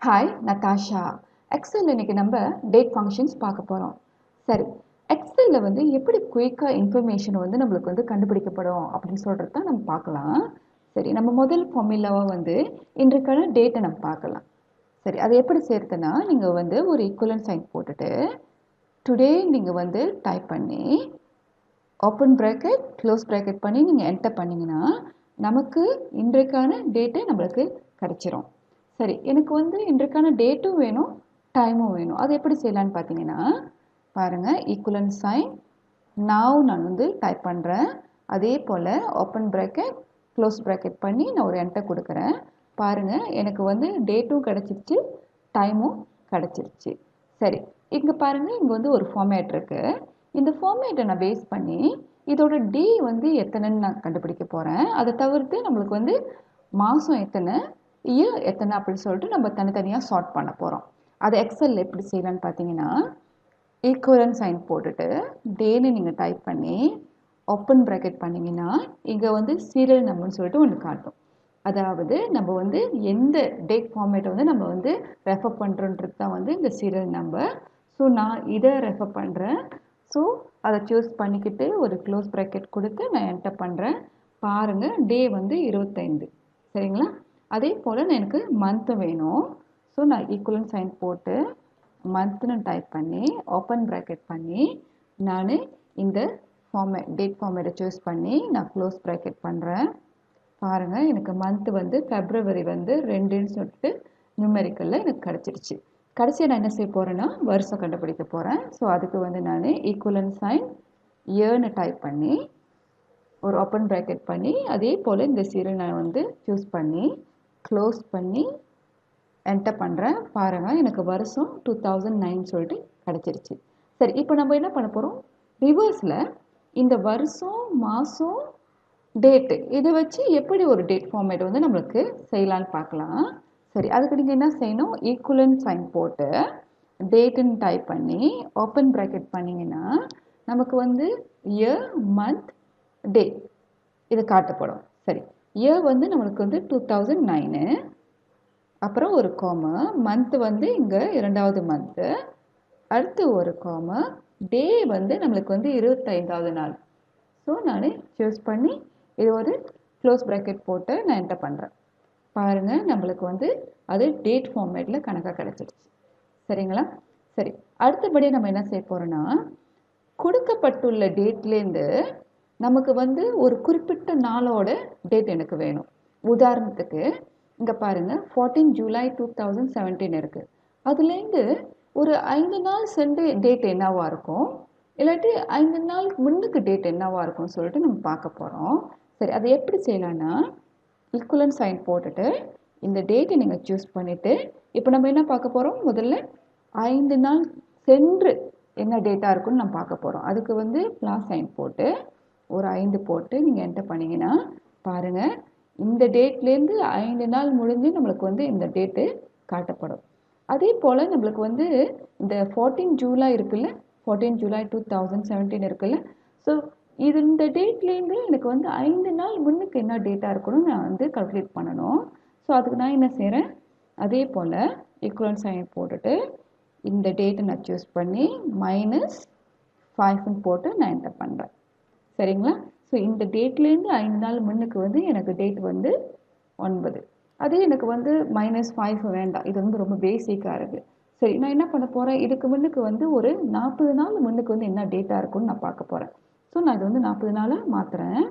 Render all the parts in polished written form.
Hi Natasha. எக்ஸலில் இன்னைக்கு நம்ம date functions பார்க்க போகிறோம். சரி, எக்ஸலில் வந்து எப்படி குயிக்காக இன்ஃபர்மேஷன் வந்து நம்மளுக்கு வந்து கண்டுபிடிக்கப்படும் அப்படின்னு சொல்கிறது தான் நம்ம பார்க்கலாம். சரி, நம்ம முதல் ஃபார்முலாவாக வந்து இன்றைக்கான டேட்டை நம்ம பார்க்கலாம். சரி, அது எப்படி சேர்த்துனா நீங்கள் வந்து ஒரு ஈக்குவலன்ட் சைன் போட்டுட்டு டுடே நீங்கள் வந்து டைப் பண்ணி ஓப்பன் ப்ராக்கெட் க்ளோஸ் ப்ராக்கெட் பண்ணி நீங்கள் என்டர் பண்ணிங்கன்னா நமக்கு இன்றைக்கான டேட்டு நம்மளுக்கு கிடச்சிரும். சரி, எனக்கு வந்து இன்றைக்கான டேட்டும் வேணும், டைமும் வேணும். அது எப்படி செய்யலான்னு பார்த்தீங்கன்னா பாருங்கள், ஈக்குவலன்ட் சைன் நாவ் நான் வந்து டைப் பண்ணுறேன். அதே போல் ஓப்பன் ப்ராக்கெட் க்ளோஸ் ப்ராக்கெட் பண்ணி நான் ஒரு என்டர் கொடுக்குறேன். பாருங்கள், எனக்கு வந்து டேட்டும் கிடச்சிருச்சு, டைமும் கிடச்சிருச்சு. சரி, இங்கே பாருங்கள், இங்கே வந்து ஒரு ஃபார்மேட் இருக்குது. இந்த ஃபார்மேட்டை நான் பேஸ் பண்ணி இதோட டே வந்து எத்தனைன்னு நான் கண்டுபிடிக்க போகிறேன். அதை தவிர்த்து நம்மளுக்கு வந்து மாதம் எத்தனை, இயர் எத்தனை அப்படின்னு சொல்லிட்டு நம்ம தனித்தனியாக சார்ட் பண்ண போகிறோம். அது எக்ஸலில் எப்படி செய்யலான்னு பார்த்தீங்கன்னா ஈக்குவலன்ட் சைன் போட்டுட்டு டேன்னு நீங்கள் டைப் பண்ணி ஓப்பன் ப்ராக்கெட் பண்ணிங்கன்னா இங்கே வந்து சீரியல் நம்பர்னு சொல்லிட்டு ஒன்று காட்டும். அதாவது நம்ம வந்து எந்த டேட் ஃபார்மேட்டை வந்து நம்ம வந்து ரெஃபர் பண்ணுறோன்றது தான் வந்து இந்த சீரியல் நம்பர். ஸோ நான் இதை ரெஃபர் பண்ணுறேன். ஸோ அதை சூஸ் பண்ணிக்கிட்டு ஒரு க்ளோஸ் ப்ராக்கெட் கொடுத்து நான் என்டர் பண்ணுறேன். பாருங்கள், டே வந்து 25. சரிங்களா? அதே போல் எனக்கு மந்த்து வேணும். ஸோ நான் ஈக்குவலன்ட் சைன் போட்டு மந்த்னு டைப் பண்ணி ஓப்பன் ப்ராக்கெட் பண்ணி நான் இந்த டேட் ஃபார்மேட்டை சூஸ் பண்ணி நான் க்ளோஸ் ப்ராக்கெட் பண்ணுறேன். பாருங்கள், எனக்கு மந்த்து வந்து ஃபெப்ரவரி வந்து 2ன்னு சொல்லிட்டு நியூமெரிக்கலில் எனக்கு கிடச்சிருச்சு. கடைசியாக நான் என்ன செய்ய போகிறேன்னா வருஷம் கண்டுபிடிக்க போகிறேன். ஸோ அதுக்கு வந்து நான் ஈக்குவலன்ட் சைன் இயர்னு டைப் பண்ணி ஒரு ஓப்பன் ப்ராக்கெட் பண்ணி அதே போல் இந்த சீரியல் நான் வந்து சூஸ் பண்ணி க்ளோஸ் பண்ணி என்டர் பண்ணுறேன். பாருங்கள், எனக்கு வருஷம் 2009 சொல்லிட்டு கிடச்சிருச்சு. சரி, இப்போ நம்ம என்ன பண்ண போகிறோம், ரிவர்ஸில் இந்த வருஷம் மாதம் டேட்டு இதை வச்சு எப்படி ஒரு டேட் ஃபார்மேட் வந்து நம்மளுக்கு செய்யலான்னு பார்க்கலாம். சரி, அதுக்கு நீங்கள் என்ன செய்யணும், ஈக்குவலன்ட் சைன் போட்டு டேட்டுன்னு டைப் பண்ணி ஓப்பன் ப்ராக்கெட் பண்ணிங்கன்னா நமக்கு வந்து இயர் மந்த் டே இது காட்டப்படும். சரி, இயர் வந்து நம்மளுக்கு வந்து 2009, அப்புறம் ஒரு காமா, மந்த்து வந்து இங்கே 2வது மந்த்து, அடுத்து ஒரு காமா, டே வந்து நம்மளுக்கு வந்து 25வது நாள். ஸோ நான் சூஸ் பண்ணி இது ஒரு க்ளோஸ் ப்ராக்கெட் போட்டு நான் என்டர் பண்ணுறேன். பாருங்கள், நம்மளுக்கு வந்து அது டேட் ஃபார்மேட்டில் கணக்காக கிடச்சிருச்சு. சரிங்களா? சரி, அடுத்தபடி நம்ம என்ன செய்ய போகிறோன்னா கொடுக்கப்பட்டுள்ள டேட்லேருந்து நமக்கு வந்து ஒரு குறிப்பிட்ட நாளோட டேட் எனக்கு வேணும். உதாரணத்துக்கு இங்கே பாருங்கள், 14 ஜூலை 2017 இருக்குது. அதுலேருந்து ஒரு 5 நாள் சென்று டேட் என்னவாக இருக்கும், இல்லாட்டி 5 நாள் முன்னுக்கு டேட் என்னவாக இருக்கும்னு சொல்லிட்டு நம்ம பார்க்க போகிறோம். சரி, அதை எப்படி செய்யலான்னா ஈக்குவலன்ட் சைன் போட்டுட்டு இந்த டேட்டை நீங்கள் சூஸ் பண்ணிவிட்டு இப்போ நம்ம என்ன பார்க்க போகிறோம், முதல்ல 5 நாள் சென்று என்ன டேட்டாக இருக்குன்னு நம்ம பார்க்க போகிறோம். அதுக்கு வந்து ப்ளஸ் சைன் போட்டு ஒரு 5 போட்டு நீங்கள் என்டர் பண்ணிங்கன்னா பாருங்கள், இந்த டேட்லேருந்து 5 நாள் முடிஞ்சு நம்மளுக்கு வந்து இந்த டேட்டு காட்டப்படும். அதே போல் நம்மளுக்கு வந்து இந்த 14 ஜூலை இருக்குல்ல, 14 ஜூலை 2017 இருக்குல்ல, ஸோ இது இந்த டேட்லேருந்து எனக்கு வந்து 5 நாள் முன்னுக்கு என்ன டேட்டாக இருக்கணும்னு நான் வந்து கால்குலேட் பண்ணணும். ஸோ அதுக்கு நான் என்ன செய்கிறேன், அதே போல் ஈக்குவலன்ட் சைன் போட்டுட்டு இந்த டேட்டை நான் சூஸ் பண்ணி -5ன்னு போட்டு நான் என்டர் பண்ணுறேன். சரிங்களா? ஸோ இந்த டேட்லேருந்து 5 நாள் முன்னுக்கு வந்து எனக்கு டேட் வந்து 9. அதே எனக்கு வந்து -5 வேண்டாம், இது வந்து ரொம்ப பேசிக்காக இருக்குது. சரி, நான் என்ன பண்ண போகிறேன், இதுக்கு முன்னுக்கு வந்து ஒரு 40 நாள் முன்னுக்கு வந்து என்ன டேட்டாக இருக்குன்னு நான் பார்க்க போகிறேன். ஸோ நான் இது வந்து 40 நாளாக மாற்றுறேன்.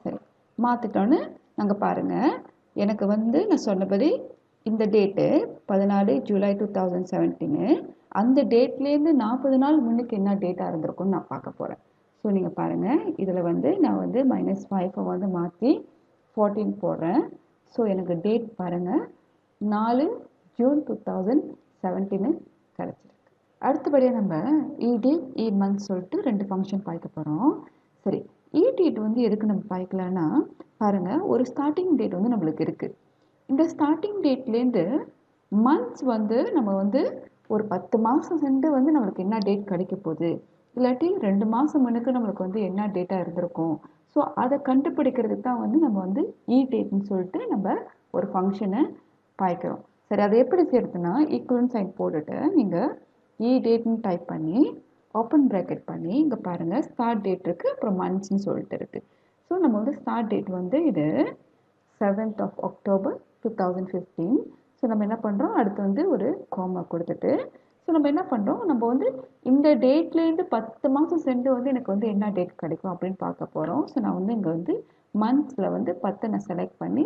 சரி, மாற்றிட்டோன்னு நாங்கள் பாருங்கள், எனக்கு வந்து நான் சொன்னபடி இந்த டேட்டு 14 ஜூலை 2017, அந்த டேட்லேருந்து 40 நாள் முன்னுக்கு என்ன டேட்டாக இருந்திருக்குன்னு நான் பார்க்க போகிறேன். ஸோ நீங்கள் பாருங்கள், இதில் வந்து நான் வந்து -5 வந்து மாற்றி 14 போடுறேன். ஸோ எனக்கு டேட் பாருங்கள் 4 ஜூன் 2017 கிடச்சிருக்கு. அடுத்தபடியாக நம்ம டேட் மந்த் சொல்லிட்டு 2 ஃபங்க்ஷன் பார்க்க போகிறோம். சரி, டேட் வந்து எதுக்கு நம்ம பார்க்கலான்னா பாருங்கள், ஒரு ஸ்டார்டிங் டேட் வந்து நம்மளுக்கு இருக்குது. இந்த ஸ்டார்டிங் டேட்லேருந்து மந்த்ஸ் வந்து நம்ம வந்து ஒரு 10 மாதம் சென்று வந்து நம்மளுக்கு என்ன டேட் கிடைக்க போகுது, இல்லாட்டி 2 மாதம் முன்னுக்கு நம்மளுக்கு வந்து என்ன டேட்டா இருந்திருக்கும். ஸோ அதை கண்டுபிடிக்கிறதுக்கு தான் வந்து நம்ம வந்து டேட்னு சொல்லிட்டு நம்ம ஒரு ஃபங்க்ஷனை பாய்க்கிறோம். சரி, அதை எப்படி செய்யறதுன்னா ஈக்குவலன்ட் சைன் போட்டுட்டு நீங்கள் டேட்னு டைப் பண்ணி ஓப்பன் ப்ராக்கெட் பண்ணி இங்கே பாருங்கள் ஸ்டார்ட் டேட் இருக்குது, அப்புறம் மந்த்ஸ்னு சொல்லிட்டு இருக்குது. ஸோ நம்ம வந்து ஸ்டார்ட் டேட் வந்து இது 7th of October 2015. ஸோ நம்ம என்ன பண்ணுறோம், அடுத்து வந்து ஒரு கோமா கொடுத்துட்டு ஸோ நம்ம என்ன பண்ணுறோம், நம்ம வந்து இந்த டேட்லேருந்து 10 மாதம் சென்று வந்து எனக்கு வந்து என்ன டேட் கிடைக்கும் அப்படின்னு பார்க்க போகிறோம். ஸோ நான் வந்து இங்கே வந்து மந்த்ஸில் வந்து 10 நான் செலக்ட் பண்ணி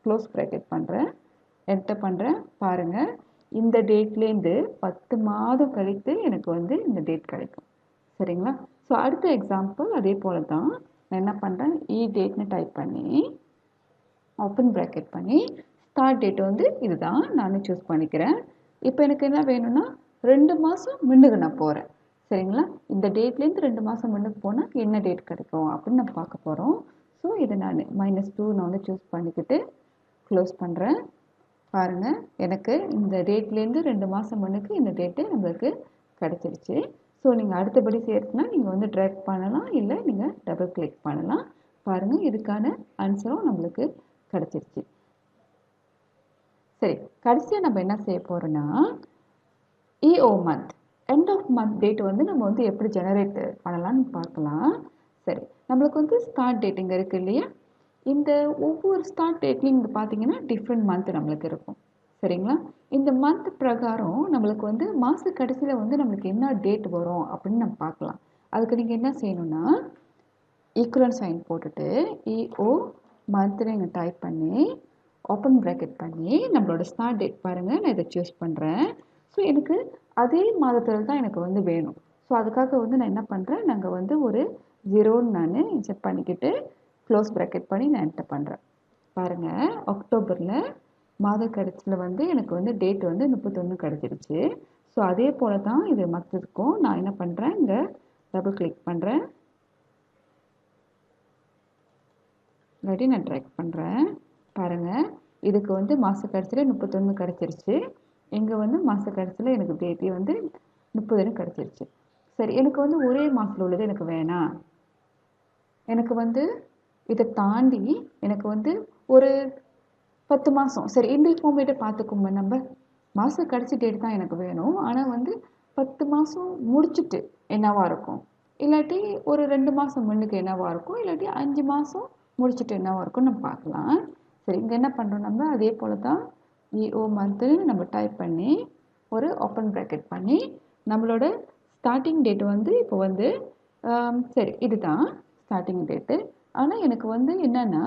க்ளோஸ் ப்ராக்கெட் பண்ணுறேன், என்டர் பண்ணுறேன். பாருங்கள், இந்த டேட்லேருந்து 10 மாதம் கழித்து எனக்கு வந்து இந்த டேட் கிடைக்கும். சரிங்களா? ஸோ அடுத்த எக்ஸாம்பிள் அதே போல் தான். நான் என்ன பண்ணுறேன், டேட்னு டைப் பண்ணி ஓப்பன் ப்ராக்கெட் பண்ணி ஸ்டார்ட் டேட் வந்து இதுதான் நான் சூஸ் பண்ணிக்கிறேன். இப்போ எனக்கு என்ன வேணும்னா 2 மாதம் முன்னுக்கு நான் போகிறேன். சரிங்களா? இந்த டேட்லேருந்து 2 மாதம் முன்னுக்கு போனால் என்ன டேட் கிடைக்கும் அப்படின்னு நம்ம பார்க்க போகிறோம். ஸோ இதை நான் -2 நான் வந்து சூஸ் பண்ணிக்கிட்டு க்ளோஸ் பண்ணுறேன். பாருங்கள், எனக்கு இந்த டேட்லேருந்து 2 மாதம் முன்னுக்கு இந்த டேட்டு நம்மளுக்கு கிடச்சிருச்சு. ஸோ நீங்கள் அடுத்தபடி சேர்த்துனா நீங்கள் வந்து ட்ராக் பண்ணலாம், இல்லை நீங்கள் டபுள் கிளிக் பண்ணலாம். பாருங்கள், இதுக்கான ஆன்சரும் நம்மளுக்கு கிடச்சிருச்சு. சரி, கடைசியாக நம்ம என்ன செய்ய போகிறோன்னா month end of month date வந்து நம்ம வந்து எப்படி ஜெனரேட் பண்ணலாம்னு பார்க்கலாம். சரி, நம்மளுக்கு வந்து ஸ்டார்ட் டேட் இங்கே இருக்குது இல்லையா, இந்த ஒவ்வொரு ஸ்டார்ட் டேட்லையும் இங்கே பார்த்தீங்கன்னா டிஃப்ரெண்ட் மந்த் நம்மளுக்கு இருக்கும். சரிங்களா? இந்த மந்த் பிரகாரம் நம்மளுக்கு வந்து மாத கடைசியில் வந்து நம்மளுக்கு என்ன டேட் வரும் அப்படின்னு நம்ம பார்க்கலாம். அதுக்கு நீங்கள் என்ன செய்யணும்னா ஈக்குவலன்ட் சைன் போட்டுட்டு மந்த்னு நீங்கள் டைப் பண்ணி ஓப்பன் ப்ராக்கெட் பண்ணி நம்மளோட ஸ்டார்ட் டேட் பாருங்கள், நான் இதை சூஸ் பண்ணுறேன். ஸோ எனக்கு அதே மாதத்தில் தான் எனக்கு வந்து வேணும். ஸோ அதுக்காக வந்து நான் என்ன பண்ணுறேன், நாங்கள் வந்து ஒரு 0ன்னு நான் இன்செர்ட் பண்ணிக்கிட்டு க்ளோஸ் ப்ராக்கெட் பண்ணி நான் என்டர் பண்ணுறேன். பாருங்கள், அக்டோபரில் மாத கடைசியில் வந்து எனக்கு வந்து டேட் வந்து 31 கிடச்சிருச்சு. ஸோ அதே போல் தான் இது மற்றதுக்கும் நான் என்ன பண்ணுறேன், இங்கே டபுள் கிளிக் பண்ணுறேன், இல்லாட்டி நான் ட்ராக் பண்ணுறேன். பாருங்கள், இதுக்கு வந்து மாத கடைசியில் 31 கிடச்சிருச்சு. இங்கே வந்து மாத கடைசியில் எனக்கு டேட்டே வந்து 30 கிடச்சிருச்சு. சரி, எனக்கு வந்து ஒரே மாதத்தில் உள்ளது எனக்கு வேணாம், எனக்கு வந்து இதை தாண்டி எனக்கு வந்து ஒரு 10 மாதம். சரி, இந்த ஃபார்மேட்டை பார்த்துக்கோங்க. நம்ம மாத கடைசி டேட் தான் எனக்கு வேணும், ஆனால் வந்து 10 மாதம் முடிச்சுட்டு என்னவா இருக்கும், இல்லாட்டி ஒரு 2 மாதம் முன்னுக்கு என்னவா இருக்கும், இல்லாட்டி 5 மாதம் முடிச்சுட்டு என்னவா இருக்கும்னு நம்ம பார்க்கலாம். சரி, இங்கே என்ன பண்ணுறோம், நம்ம அதே போல் தான் மந்த்துன்னு நம்ம டைப் பண்ணி ஒரு ஓப்பன் ப்ராக்கெட் பண்ணி நம்மளோட ஸ்டார்டிங் டேட் வந்து இப்போ வந்து சரி இதுதான் ஸ்டார்டிங் டேட்டு. ஆனால் எனக்கு வந்து என்னென்னா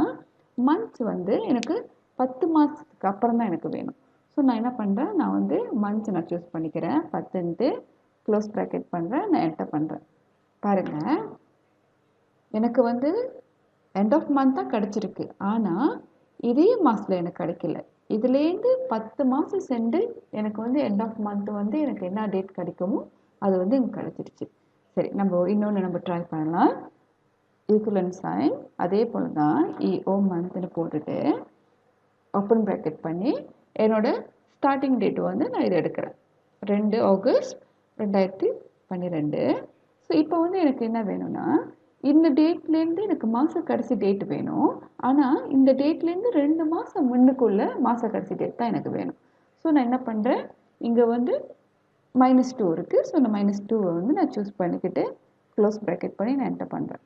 மந்த்ஸ் வந்து எனக்கு 10 மாதத்துக்கு அப்புறம் தான் எனக்கு வேணும். ஸோ நான் என்ன பண்ணுறேன், நான் வந்து மந்த்ஸ் நான் சூஸ் பண்ணிக்கிறேன், 10ன்ட்டு க்ளோஸ் ப்ராக்கெட் பண்ணுறேன், நான் என்டர் பண்ணுறேன். பாருங்கள், எனக்கு வந்து எண்ட் ஆஃப் மந்த் தான் கிடச்சிருக்கு, ஆனால் இதே மாதத்தில் எனக்கு கிடைக்கல. இதுலேருந்து 10 மாதம் சென்று எனக்கு வந்து எண்ட் ஆஃப் மந்த் வந்து எனக்கு என்ன டேட் கிடைக்குமோ அது வந்து எனக்கு கிடச்சிருச்சு. சரி, நம்ம இன்னொன்று நம்ம ட்ரை பண்ணலாம். ஈக்குவலன்ட் சைன் அதே போல் தான் மந்த்னு போட்டுட்டு ஓப்பன் ப்ராக்கெட் பண்ணி என்னோட ஸ்டார்டிங் டேட் வந்து நான் இதை எடுக்கிறேன், 2 ஆகஸ்ட் 2012. ஸோ இப்போ வந்து எனக்கு என்ன வேணும்னா இந்த டேட்லேருந்து எனக்கு மாத கடைசி டேட் வேணும், ஆனால் இந்த டேட்லேருந்து 2 மாதம் முன்னுக்குள்ள மாத கடைசி டேட் தான் எனக்கு வேணும். ஸோ நான் என்ன பண்ணுறேன், இங்கே வந்து -2 இருக்குது. ஸோ நான் -2 வந்து நான் சூஸ் பண்ணிக்கிட்டு க்ளோஸ் ப்ராக்கெட் பண்ணி நான் என்டர் பண்ணுறேன்.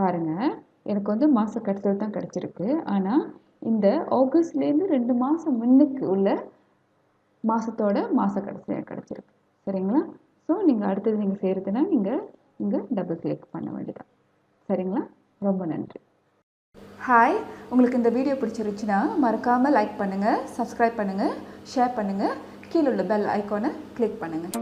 பாருங்கள், எனக்கு வந்து மாத கடைசியில் தான் கிடச்சிருக்கு, ஆனால் இந்த ஆகஸ்ட்லேருந்து 2 மாதம் முன்னுக்கு உள்ள மாதத்தோட மாத கடைசியில் கிடச்சிருக்கு. சரிங்களா? ஸோ நீங்கள் அடுத்தது நீங்கள் செய்கிறதுனா நீங்கள் இங்கே டபுள் கிளிக் பண்ண வேண்டியதான். சரிங்களா? ரொம்ப நன்றி. ஹாய், உங்களுக்கு இந்த வீடியோ பிடிச்சிருச்சுன்னா மறக்காமல் லைக் பண்ணுங்கள், சப்ஸ்கிரைப் பண்ணுங்கள், ஷேர் பண்ணுங்கள், கீழே உள்ள பெல் ஐக்கானை கிளிக் பண்ணுங்கள்.